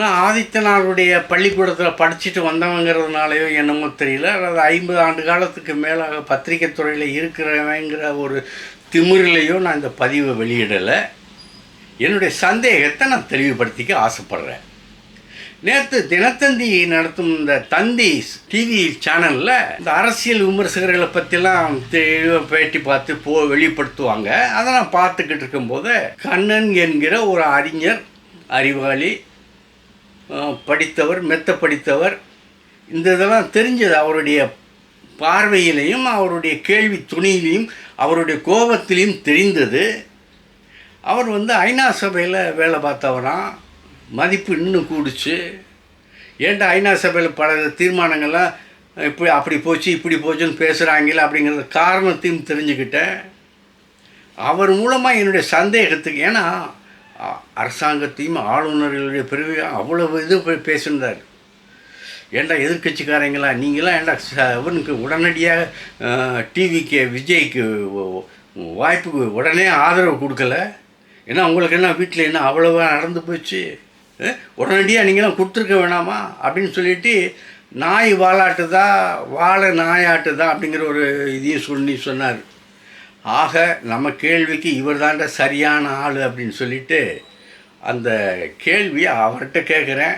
எல்லாம் ஆதித்தனாருடைய பள்ளிக்கூடத்தில் படிச்சுட்டு வந்தவங்கிறதுனாலையோ என்னமோ தெரியல, அதாவது 50 ஆண்டு காலத்துக்கு மேலாக பத்திரிக்கை துறையில் இருக்கிறவங்கிற ஒரு திமிரிலையோ நான் இந்த பதிவை வெளியிடலை. என்னுடைய சந்தேகத்தை நான் தெளிவுபடுத்திக்க ஆசைப்பட்றேன். நேற்று தினத்தந்தி நடத்தும் இந்த தந்தி டிவி சேனலில் இந்த அரசியல் விமர்சகர்களை பற்றிலாம் பேட்டி பார்த்து வெளிப்படுத்துவாங்க. அதை நான் பார்த்துக்கிட்டு இருக்கும்போது கண்ணன் என்கிற ஒரு அறிஞர், அறிவாளி, படித்தவர், மெத்த படித்தவர், இந்த இதெல்லாம் தெரிஞ்சது. அவருடைய பார்வையிலையும் அவருடைய கேள்வி துணியிலையும் அவருடைய கோபத்திலையும் தெரிந்தது. அவர் ஐநா சபையில் வேலை பார்த்தவராம். மதிப்பு இன்னும் கூடிச்சு. ஏன்டா ஐநா சபையில் பல தீர்மானங்கள்லாம் இப்படி அப்படி போச்சு இப்படி போச்சுன்னு பேசுகிறாங்களே அப்படிங்கிறது காரணத்தையும் தெரிஞ்சுக்கிட்டேன். அவர் மூலமாக என்னுடைய சந்தேகத்துக்கு, ஏன்னா அரசாங்கத்தையும் ஆளுநர்களுடைய பிரிவு அவ்வளவு இது பேசியிருந்தார். ஏன்டா எதிர்கட்சிக்காரங்களா நீங்களாம் ஏன்டா அவனுக்கு உடனடியாக டிவிக்கு விஜய்க்கு வாய்ப்புக்கு உடனே ஆதரவு கொடுக்கல? ஏன்னா உங்களுக்கு என்ன வீட்டில் என்ன அவ்வளோவா நடந்து போச்சு, உடனடியாக நீங்களாம் கொடுத்துருக்க வேணாமா அப்படின்னு சொல்லிட்டு நாய் வாலாட்டுதா வாழை நாயாட்டுதா அப்படிங்கிற ஒரு இதையும் சொன்னார். ஆக நம்ம கேள்விக்கு இவர் தாண்ட சரியான ஆள் அப்படின்னு சொல்லிட்டு அந்த கேள்வியை அவர்கிட்ட கேட்குறேன்.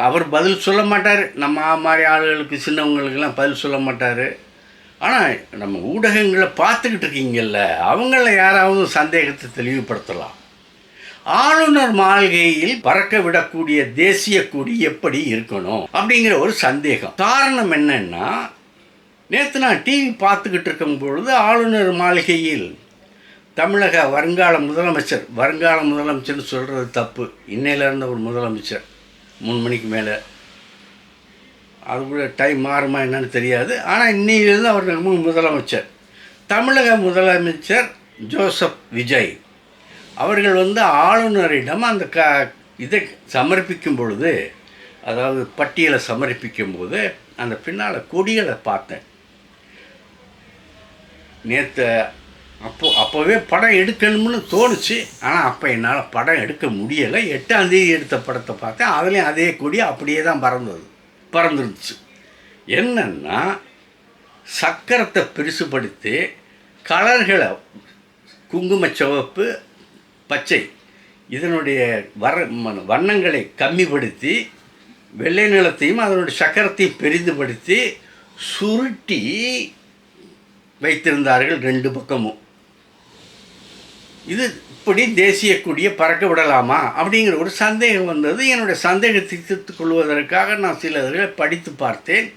அவர் பதில் சொல்ல மாட்டார். நம்ம மாதிரி ஆளுகளுக்கு சின்னவங்களுக்கெல்லாம் பதில் சொல்ல மாட்டார். ஆனால் நம்ம ஊடகங்களை பார்த்துக்கிட்டு இருக்கீங்கல்ல, அவங்கள யாராவது சந்தேகத்தை தெளிவுபடுத்தலாம். ஆளுநர் மாளிகையில் பறக்க விடக்கூடிய தேசிய கொடி எப்படி இருக்கணும் அப்படிங்கிற ஒரு சந்தேகம். காரணம் என்னன்னா, நேற்று நான் டிவி பார்த்துக்கிட்டு இருக்கும் பொழுது ஆளுநர் மாளிகையில் தமிழக வருங்கால முதலமைச்சர்னு சொல்கிறது தப்பு. இன்னையிலேருந்து ஒரு முதலமைச்சர் 3 மணிக்கு மேலே, அது கூட டைம் மாறுமா என்னன்னு தெரியாது. ஆனால் இன்னையிலேருந்து அவர் முதலமைச்சர், தமிழக முதலமைச்சர் ஜோசப் விஜய் அவர்கள் ஆளுநரிடம் அந்த இதை சமர்ப்பிக்கும் பொழுது, அதாவது பட்டியலை சமர்ப்பிக்கும் போது அந்த பின்னால் கொடிகளை பார்த்தேன். நேற்று அப்போவே படம் எடுக்கணும்னு தோணுச்சு. ஆனால் அப்போ என்னால் படம் எடுக்க முடியலை. 8ஆம் தேதி எடுத்த படத்தை பார்த்தேன். அதுலேயும் அதே கொடி அப்படியே தான் பறந்துருந்துச்சு. என்னன்னா, சக்கரத்தை பெருசுபடுத்தி கலர்களை குங்கும சிவப்பு, பச்சை இதனுடைய வண்ணங்களை கம்மிப்படுத்தி வெள்ளை நிலத்தையும் அதனுடைய சக்கரத்தையும் பெரிதுபடுத்தி சுருட்டி வைத்திருந்தார்கள் 2 பக்கமும். இது இப்படி தேசிய கொடியை பறக்க விடலாமா அப்படிங்கிற ஒரு சந்தேகம் வந்தது. என்னுடைய சந்தேகத்தை தீர்த்துக் கொள்வதற்காக நான் சில இதில் படித்து பார்த்தேன்.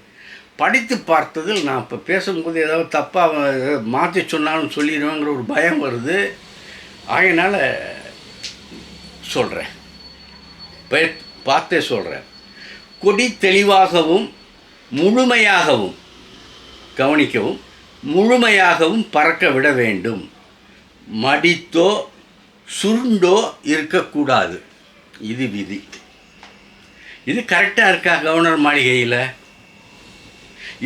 படித்து பார்த்ததில் நான் இப்போ பேசும்போது ஏதாவது தப்பாக மாற்றி சொன்னாலும் சொல்லிடுவேங்கிற ஒரு பயம் வருது. அதனால் சொல்கிறேன், பார்த்தே சொல்கிறேன். கொடி தெளிவாகவும் முழுமையாகவும், கவனிக்கவும், முழுமையாகவும் பறக்க விட வேண்டும். மடித்தோ சுருண்டோ இருக்கக்கூடாது. இது விதி. இது கரெக்டாக இருக்கா கவர்னர் மாளிகையில்?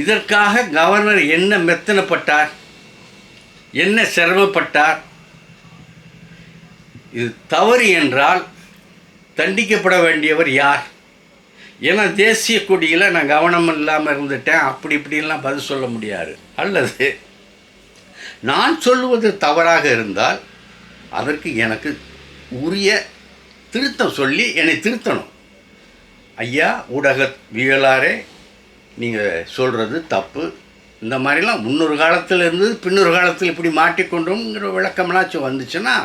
இதற்காக கவர்னர் என்ன மெத்தனப்பட்டார், என்ன சிரமப்பட்டார்? இது தவறு என்றால் தண்டிக்கப்பட வேண்டியவர் யார்? ஏன்னா தேசிய கொடியில் நான் கவனம் இல்லாமல் இருந்துட்டேன் அப்படி இப்படின்லாம் பதில் சொல்ல முடியாது. அல்லது நான் சொல்லுவது தவறாக இருந்தால் அதற்கு எனக்கு உரிய திருத்தம் சொல்லி என்னை திருத்தணும். ஐயா ஊடகவியலாளரே, நீங்கள் சொல்கிறது தப்பு, இந்த மாதிரிலாம் முன்னொரு காலத்தில் இருந்தது, பின்னொரு காலத்தில் இப்படி மாட்டிக்கொண்டோங்கிற விளக்கம்னாச்சும் வந்துச்சுன்னா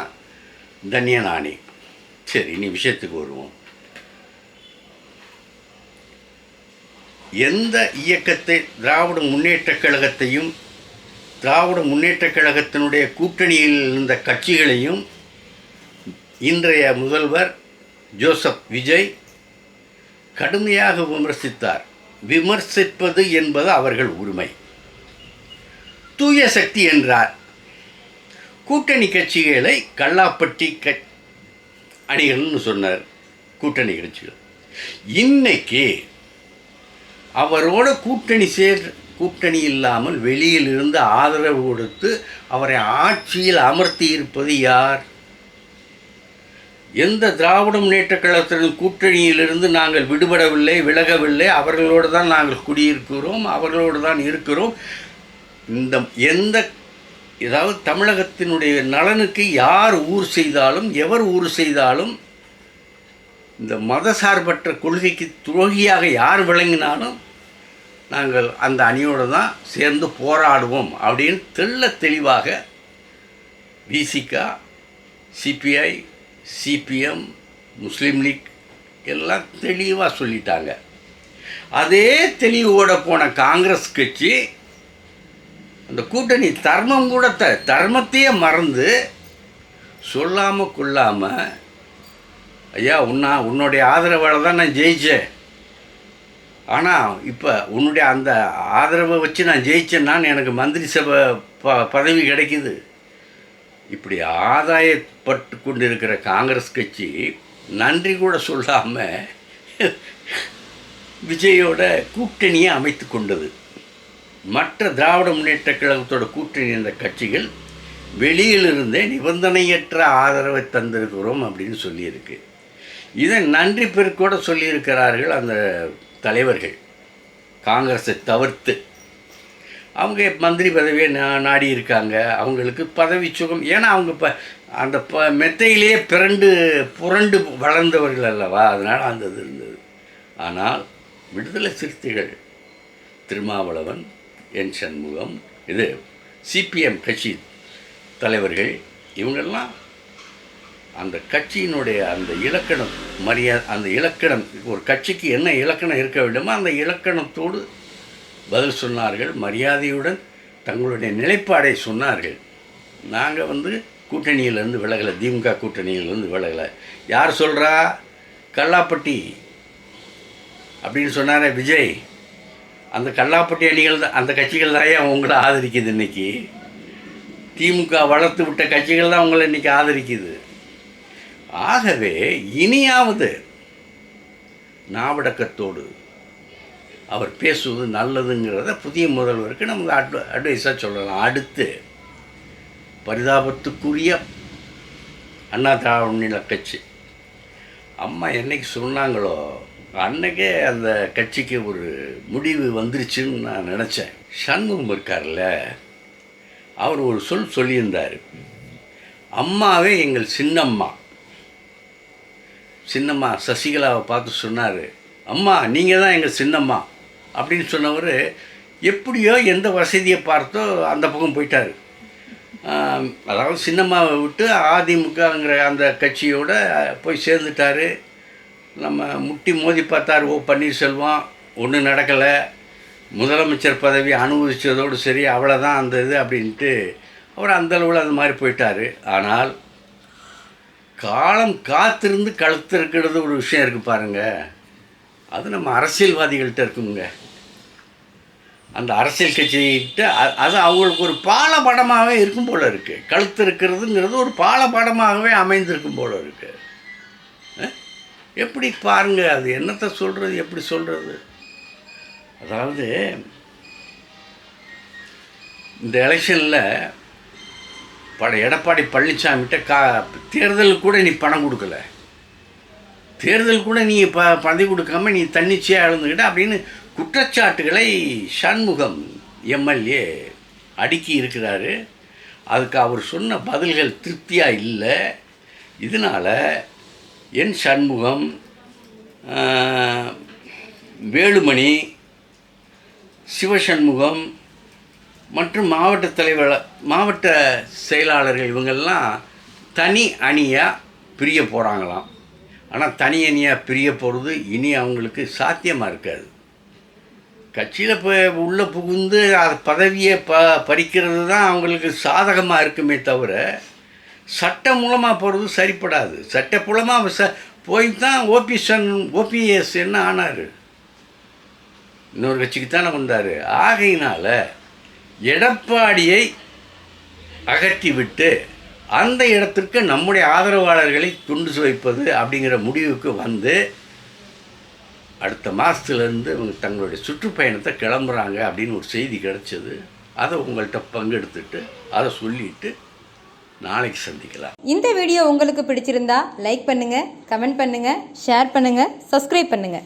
தன்ய நானே. சரி, இனி விஷயத்துக்கு வருவோம். எந்த இயக்கத்தை, திராவிட முன்னேற்றக் கழகத்தையும் திராவிட முன்னேற்றக் கழகத்தினுடைய கூட்டணியில் இருந்த கட்சிகளையும் இன்றைய முதல்வர் ஜோசப் விஜய் கடுமையாக விமர்சித்தார். விமர்சிப்பது என்பது அவர்கள் உரிமை. தூய சக்தி என்றார். கூட்டணி கட்சிகளை கல்லாப்பட்டி அணிகள்னு சொன்னார். கூட்டணி கட்சிகள் இன்னைக்கு அவரோட கூட்டணி இல்லாமல் வெளியில் இருந்து ஆதரவு கொடுத்து அவரை ஆட்சியில் அமர்த்தி இருப்பது யார்? எந்த திராவிட முன்னேற்றக் கழகத்தின் கூட்டணியிலிருந்து நாங்கள் விடுபடவில்லை, விலகவில்லை. அவர்களோடு தான் நாங்கள் குடியிருக்கிறோம், அவர்களோடு தான் இருக்கிறோம். இந்த எந்த ஏதாவது தமிழகத்தினுடைய நலனுக்கு யார் ஊர் செய்தாலும், எவர் ஊர் செய்தாலும், இந்த மதசார்பற்ற கொள்கைக்கு துரோகியாக யார் விளங்கினாலும் நாங்கள் அந்த அணியோடு தான் சேர்ந்து போராடுவோம் அப்படின்னு தெளிவாக விசிகா, சிபிஐ, சிபிஎம், முஸ்லீம் லீக் எல்லாம் தெளிவாக சொல்லிட்டாங்க. அதே தெளிவோடு போன காங்கிரஸ் கட்சி அந்த கூட்டணி தர்மம் கூட தர்மத்தையே மறந்து சொல்லாமல் கொள்ளாமல், ஐயா உன்னுடைய ஆதரவால் தான் நான் ஜெயித்தேன், ஆனால் இப்போ உன்னுடைய அந்த ஆதரவை வச்சு நான் ஜெயிச்சேன்னா எனக்கு மந்திரி சபை பதவி கிடைக்குது. இப்படி ஆதாயப்பட்டு கொண்டு இருக்கிற காங்கிரஸ் கட்சி நன்றி கூட சொல்லாமல் விஜயோட கூட்டணியை அமைத்து கொண்டது. மற்ற திராவிட முன்னேற்றக் கழகத்தோட கூட்டணி என்ற கட்சிகள் வெளியிலிருந்தே நிபந்தனையற்ற ஆதரவை தந்திருக்கிறோம் அப்படின்னு சொல்லியிருக்கு. இதை நன்றி பெருக்கோடு சொல்லியிருக்கிறார்கள் அந்த தலைவர்கள். காங்கிரஸை தவிர்த்து அவங்க மந்திரி பதவியை நாடி இருக்காங்க. அவங்களுக்கு பதவி சுகம், ஏன்னா அவங்க இப்போ அந்த மெத்தையிலே புரண்டு வளர்ந்தவர்கள் அல்லவா, அதனால் அந்த இது இருந்தது. ஆனால் விடுதலை சிறுத்தைகள், திருமாவளவன், என் சண்முகம், இது சிபிஎம் கட்சி தலைவர்கள், இவங்கெல்லாம் அந்த கட்சியினுடைய அந்த இலக்கணம் அந்த இலக்கணம், ஒரு கட்சிக்கு என்ன இலக்கணம் இருக்க வேண்டுமோ அந்த இலக்கணத்தோடு பதில் சொன்னார்கள். மரியாதையுடன் தங்களுடைய நிலைப்பாடை சொன்னார்கள். நாங்கள் கூட்டணியிலேருந்து விலகலை, திமுக கூட்டணியிலேருந்து விலகலை. யார் சொல்கிறா? கல்லாப்பட்டி அப்படின்னு சொன்னாரே விஜய், அந்த கல்லாப்பட்டி அணிகள் தான், அந்த கட்சிகள் தான் உங்களை ஆதரிக்குது. இன்றைக்கி திமுக வளர்த்து விட்ட கட்சிகள் தான் உங்களை இன்றைக்கி ஆதரிக்குது. ஆகவே இனியாவது நாவடக்கத்தோடு அவர் பேசுவது நல்லதுங்கிறத புதிய முதல்வருக்கு நமக்கு அட்வைஸாக சொல்லலாம். அடுத்து பரிதாபத்துக்குரிய அண்ணா திராவிட முன்னேற்ற கட்சி அம்மா என்னைக்கு சொன்னாங்களோ அன்றைக்கே அந்த கட்சிக்கு ஒரு முடிவு வந்துருச்சுன்னு நான் நினச்சேன். சண்முகம் இருக்கார்ல, அவர் ஒரு சொல்லியிருந்தார். அம்மாவே எங்கள் சின்னம்மா சசிகலாவை பார்த்து சொன்னார், அம்மா நீங்கள் தான் எங்கள் சின்னம்மா அப்படின்னு சொன்னவர் எப்படியோ எந்த வசதியை பார்த்தோ அந்த பக்கம் போயிட்டார். அதாவது சின்னம்மாவை விட்டு அதிமுகங்கிற அந்த கட்சியோடு போய் சேர்ந்துட்டார். நம்ம முட்டி மோதி பார்த்தார் ஓ பன்னீர்செல்வம், ஒன்றும் நடக்கலை. முதலமைச்சர் பதவி அனுபவித்ததோடு சரி, அவ்வளோதான் அந்த இது அப்படின்ட்டு அவர் அந்தளவில் அது மாதிரி போயிட்டார். ஆனால் காலம் காத்திருந்து கழுத்திருக்கிறது ஒரு விஷயம் இருக்குது பாருங்கள், அது நம்ம அரசியல்வாதிகள்கிட்ட இருக்குங்க. அந்த அரசியல் கட்சிகிட்ட அது அவங்களுக்கு ஒரு பாலபடமாகவே இருக்கும் போல் இருக்குது. கழுத்து இருக்கிறதுங்கிறது ஒரு பாலபடமாகவே அமைந்திருக்கும் போல் இருக்குது. எப்படி பாருங்கள், அது என்னத்தை சொல்கிறது, எப்படி சொல்கிறது? அதாவது இந்த எலெக்ஷனில் எடப்பாடி பழனிசாமிகிட்ட தேர்தலுக்கு கூட நீ பணம் கொடுக்கல, தேர்தல் கூட நீ பதவி கொடுக்காம நீ தன்னிச்சையாக எழுந்துக்கிட்ட அப்படின்னு குற்றச்சாட்டுகளை சண்முகம் எம்எல்ஏ அடுக்கி இருக்கிறாரு. அதுக்கு அவர் சொன்ன பதில்கள் திருப்தியாக இல்லை. இதனால் என் சண்முகம், வேலுமணி, சிவசண்முகம் மற்றும் மாவட்ட செயலாளர்கள் இவங்கெல்லாம் தனி அணியாக பிரிய போகிறாங்களாம். ஆனால் தனி அணியாக பிரிய போகிறது இனி அவங்களுக்கு சாத்தியமாக இருக்காது. கட்சியில் இப்போ உள்ளே புகுந்து அது பதவியை பறிக்கிறது தான் அவங்களுக்கு சாதகமாக இருக்குமே தவிர சட்டம் மூலமாக போகிறது சரிப்படாது. சட்ட மூலமாக போய் தான் ஓபிஎஸ் என்ன ஆனார், இன்னொரு கட்சிக்கு தானே வந்தார். ஆகையினால் எடப்பாடியை அகற்றிவிட்டு அந்த இடத்திற்கு நம்முடைய ஆதரவாளர்களை கொண்டு வைப்பது அப்படிங்கிற முடிவுக்கு வந்து அடுத்த மாதத்துலேருந்து இவங்க தங்களுடைய சுற்றுப்பயணத்தை கிளம்புறாங்க அப்படின்னு ஒரு செய்தி கிடச்சிது. அதை உங்கள்கிட்ட பங்கெடுத்துட்டு அதை சொல்லிவிட்டு நாளைக்கு சந்திக்கலாம். இந்த வீடியோ உங்களுக்கு பிடிச்சிருந்தா லைக் பண்ணுங்கள், கமெண்ட் பண்ணுங்கள், ஷேர் பண்ணுங்கள், சப்ஸ்கிரைப் பண்ணுங்கள்.